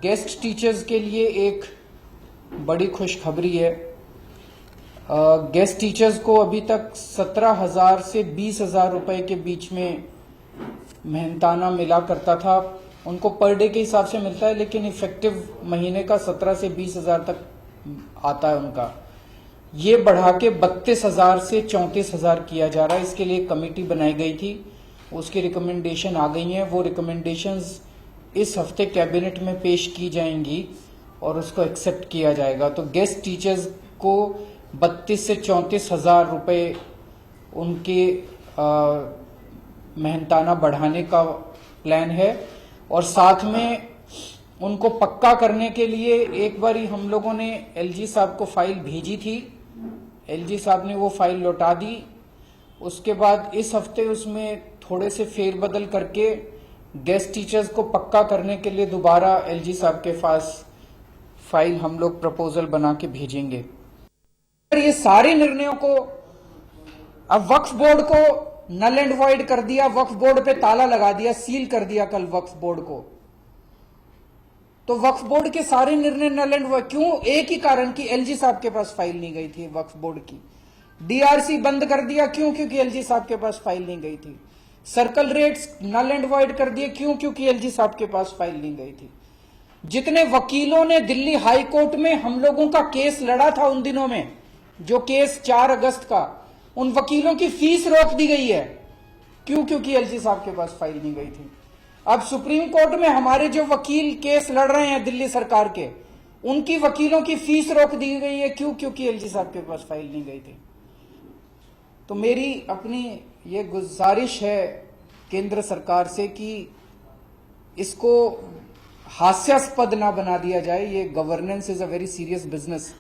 Guest teachers के लिए एक बड़ी खुशखबरी है। गेस्ट टीचर्स को अभी तक 17,000 से 20,000 रुपए के बीच में मेहनताना मिला करता था। उनको पर डे के हिसाब से मिलता है, लेकिन इफेक्टिव महीने का 17 से 20,000 तक आता है उनका। ये बढ़ा के 32,000 से 34,000 किया जा रहा है। इसके लिए एक कमेटी बनाई गई थी, उसकी रिकमेंडेशन आ गई हैं। वो रिकमेंडेशंस इस हफ्ते कैबिनेट में पेश की जाएंगी और उसको एक्सेप्ट किया जाएगा। तो गेस्ट टीचर्स को 32 से 34,000 रुपए उनके मेहनताना बढ़ाने का प्लान है। और साथ में उनको पक्का करने के लिए एक बार ही हम लोगों ने एलजी साहब को फाइल भेजी थी। एलजी साहब ने वो फाइल लौटा दी। उसके बाद इस हफ्ते उसमें थोड़े से फेरबदल करके गेस्ट टीचर्स को पक्का करने के लिए दोबारा एलजी साहब के पास फाइल हम लोग प्रपोजल बना के भेजेंगे। ये सारे निर्णयों को अब वक्फ बोर्ड को नल एंड वॉइड कर दिया, वक्फ बोर्ड पे ताला लगा दिया, सील कर दिया कल वक्फ बोर्ड को। तो वक्फ बोर्ड के सारे निर्णय नल एंड वॉइड क्यों? एक ही कारण कि एलजी साहब के पास फाइल नहीं गई थी वक्फ बोर्ड की। डीआरसी बंद कर दिया, क्यों? क्योंकि एलजी साहब के पास फाइल नहीं गई थी। Circle rates null and void कर दिए, क्यों? क्योंकि एलजी साहब के पास फाइल नहीं गई थी। जितने वकीलों ने दिल्ली हाई कोर्ट में हम लोगों का केस लड़ा था उन दिनों में, जो केस 4 अगस्त का, उन वकीलों की फीस रोक दी गई है। क्यों? क्योंकि एलजी साहब के पास फाइल नहीं गई थी। अब सुप्रीम कोर्ट में हमारे जो वकील केस लड़ रहे हैं दिल्ली सरकार के, उनकी वकीलों की फीस रोक दी गई है। क्यों? क्योंकि एलजी साहब के पास फाइल नहीं गई थी। तो मेरी अपनी ये गुजारिश है केंद्र सरकार से कि इसको हास्यास्पद ना बना दिया जाए। ये governance is a very serious business.